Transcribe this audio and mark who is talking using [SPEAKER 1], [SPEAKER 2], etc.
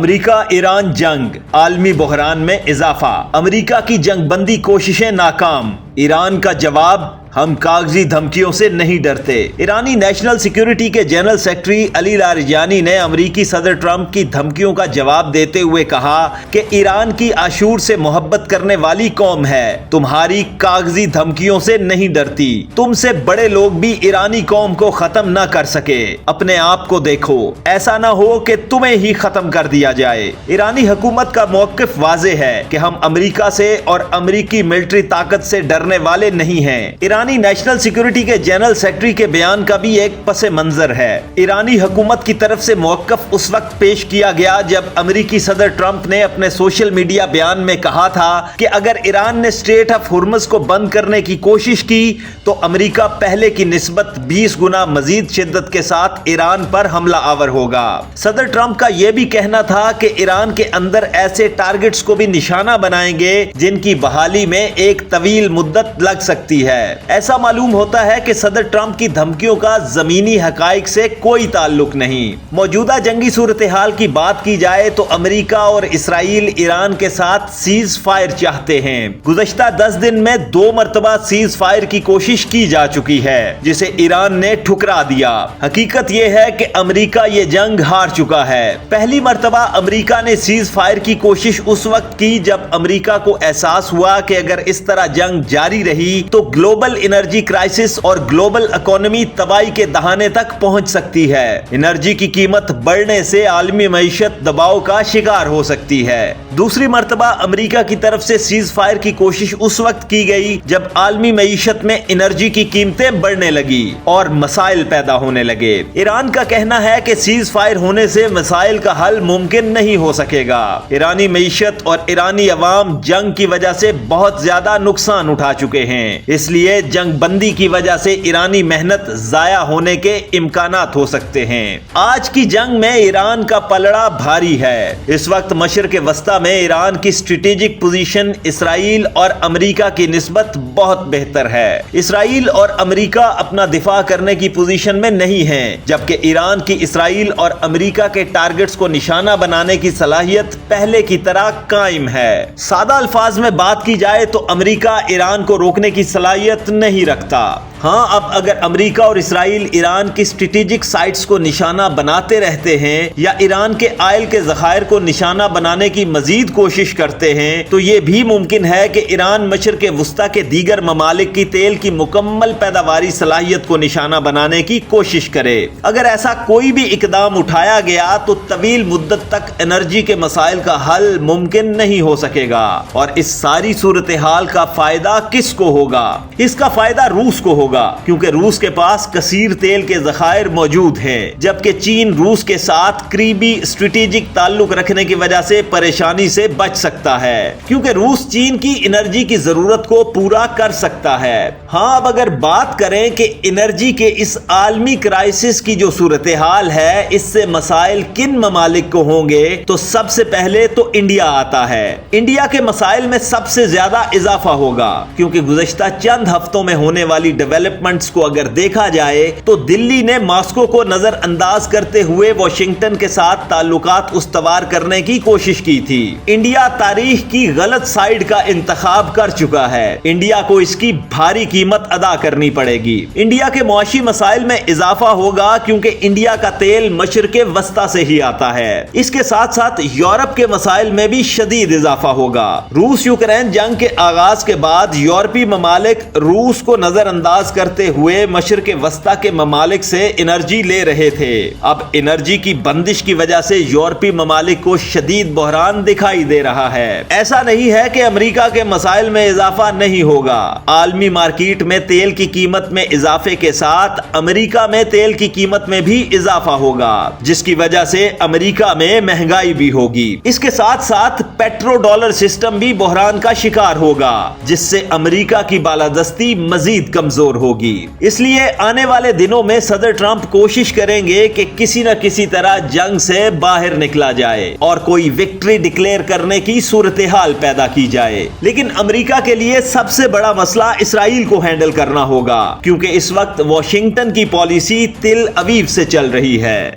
[SPEAKER 1] امریکہ ایران جنگ، عالمی بحران میں اضافہ، امریکہ کی جنگ بندی کوششیں ناکام، ایران کا جواب، ہم کاغذی دھمکیوں سے نہیں ڈرتے۔ ایرانی نیشنل سیکیورٹی کے جنرل سیکرٹری علی لاریجانی نے امریکی صدر ٹرمپ کی دھمکیوں کا جواب دیتے ہوئے کہا کہ ایران کی عاشور سے محبت کرنے والی قوم ہے، تمہاری کاغذی دھمکیوں سے نہیں ڈرتی، تم سے بڑے لوگ بھی ایرانی قوم کو ختم نہ کر سکے، اپنے آپ کو دیکھو، ایسا نہ ہو کہ تمہیں ہی ختم کر دیا جائے۔ ایرانی حکومت کا موقف واضح ہے کہ ہم امریکہ سے اور امریکی ملٹری طاقت سے ڈرنے والے نہیں ہیں۔ ایرانی نیشنل سیکیورٹی کے جنرل سیکرٹری کے بیان کا بھی ایک پس منظر ہے۔ ایرانی حکومت کی طرف سے موقف اس وقت پیش کیا گیا جب امریکی صدر ٹرمپ نے اپنے سوشل میڈیا بیان میں کہا تھا کہ اگر ایران نے اسٹریٹ آف ہرمز کو بند کرنے کی کوشش کی تو امریکہ پہلے کی نسبت 20 گنا مزید شدت کے ساتھ ایران پر حملہ آور ہوگا۔ صدر ٹرمپ کا یہ بھی کہنا تھا کہ ایران کے اندر ایسے ٹارگٹس کو بھی نشانہ بنائیں گے جن کی بحالی میں ایک طویل مدت لگ سکتی ہے۔ ایسا معلوم ہوتا ہے کہ صدر ٹرمپ کی دھمکیوں کا زمینی حقائق سے کوئی تعلق نہیں۔ موجودہ جنگی صورتحال کی بات کی جائے تو امریکہ اور اسرائیل ایران کے ساتھ سیز فائر چاہتے ہیں۔ گزشتہ 10 دن میں 2 مرتبہ سیز فائر کی کوشش کی جا چکی ہے جسے ایران نے ٹھکرا دیا۔ حقیقت یہ ہے کہ امریکہ یہ جنگ ہار چکا ہے۔ پہلی مرتبہ امریکہ نے سیز فائر کی کوشش اس وقت کی جب امریکہ کو احساس ہوا کہ اگر اس طرح جنگ جاری رہی تو گلوبل انرجی کرائسس اور گلوبل اکانومی تباہی کے دہانے تک پہنچ سکتی ہے۔ انرجی کی قیمت بڑھنے سے عالمی معیشت دباؤ کا شکار ہو سکتی ہے۔ دوسری مرتبہ امریکہ کی طرف سے سیز فائر کی کوشش اس وقت کی گئی جب عالمی معیشت میں انرجی کی قیمتیں بڑھنے لگی اور مسائل پیدا ہونے لگے۔ ایران کا کہنا ہے کہ سیز فائر ہونے سے مسائل کا حل ممکن نہیں ہو سکے گا۔ ایرانی معیشت اور ایرانی عوام جنگ کی وجہ سے بہت زیادہ نقصان اٹھا چکے ہیں، اس لیے جنگ بندی کی وجہ سے ایرانی محنت ضائع ہونے کے امکانات ہو سکتے ہیں۔ آج کی جنگ میں ایران کا پلڑا بھاری ہے۔ اس وقت مشرق وسطی میں ایران کی اسٹریٹجک پوزیشن اسرائیل اور امریکہ کی نسبت بہت بہتر ہے۔ اسرائیل اور امریکہ اپنا دفاع کرنے کی پوزیشن میں نہیں ہیں، جبکہ ایران کی اسرائیل اور امریکہ کے ٹارگٹس کو نشانہ بنانے کی صلاحیت پہلے کی طرح قائم ہے۔ سادہ الفاظ میں بات کی جائے تو امریکہ ایران کو روکنے کی صلاحیت نہیں رکھتا۔ ہاں، اب اگر امریکہ اور اسرائیل ایران کی اسٹریٹجک سائٹس کو نشانہ بناتے رہتے ہیں یا ایران کے آئل کے ذخائر کو نشانہ بنانے کی مزید کوشش کرتے ہیں تو یہ بھی ممکن ہے کہ ایران مشرق وسطی کے دیگر ممالک کی تیل کی مکمل پیداواری صلاحیت کو نشانہ بنانے کی کوشش کرے۔ اگر ایسا کوئی بھی اقدام اٹھایا گیا تو طویل مدت تک انرجی کے مسائل کا حل ممکن نہیں ہو سکے گا، اور اس ساری صورتحال کا فائدہ کس کو ہوگا؟ اس کا فائدہ روس کو ہوگا، کیونکہ روس کے پاس کثیر تیل کے ذخائر موجود ہیں، جبکہ چین روس کے ساتھ قریبی اسٹریٹجک تعلق رکھنے کی وجہ سے پریشانی سے بچ سکتا ہے، کیونکہ روس چین کی انرجی کی ضرورت کو پورا کر سکتا ہے۔ ہاں، اب اگر بات کریں کہ انرجی کے اس عالمی کرائسس کی جو صورتحال ہے اس سے مسائل کن ممالک کو ہوں گے تو سب سے پہلے تو انڈیا آتا ہے۔ انڈیا کے مسائل میں سب سے زیادہ اضافہ ہوگا، کیونکہ گزشتہ چند ہفتوں میں ہونے والی ڈیولپمنٹس کو اگر دیکھا جائے تو دلی نے ماسکو کو نظر انداز کرتے ہوئے واشنگٹن کے ساتھ تعلقات استوار کرنے کی کوشش کی تھی۔ انڈیا تاریخ کی غلط سائیڈ کا انتخاب کر چکا ہے۔ انڈیا کو اس کی بھاری قیمت ادا کرنی پڑے گی۔ انڈیا کے معاشی مسائل میں اضافہ ہوگا کیونکہ انڈیا کا تیل مشرق وسطی سے ہی آتا ہے۔ اس کے ساتھ ساتھ یورپ کے مسائل میں بھی شدید اضافہ ہوگا۔ روس یوکرین جنگ کے آغاز کے بعد یورپی ممالک روس کو نظر انداز کرتے ہوئے مشرق وسطی کے ممالک سے انرجی لے رہے تھے۔ اب انرجی کی بندش کی وجہ سے یورپی ممالک کو شدید بحران دکھائی دے رہا ہے۔ ایسا نہیں ہے کہ امریکہ کے مسائل میں اضافہ نہیں ہوگا۔ عالمی مارکیٹ میں تیل کی قیمت میں اضافے کے ساتھ امریکہ میں تیل کی قیمت میں بھی اضافہ ہوگا، جس کی وجہ سے امریکہ میں مہنگائی بھی ہوگی۔ اس کے ساتھ ساتھ پیٹرو ڈالر سسٹم بھی بحران کا شکار ہوگا، جس سے امریکہ کی بالادستی مزید کمزور ہوگی۔ اس لیے آنے والے دنوں میں صدر ٹرمپ کوشش کریں گے کہ کسی نہ کسی طرح جنگ سے باہر نکلا جائے اور کوئی وکٹری ڈکلیئر کرنے کی صورتحال پیدا کی جائے۔ لیکن امریکہ کے لیے سب سے بڑا مسئلہ اسرائیل کو ہینڈل کرنا ہوگا، کیونکہ اس وقت واشنگٹن کی پالیسی تل ابیب سے چل رہی ہے۔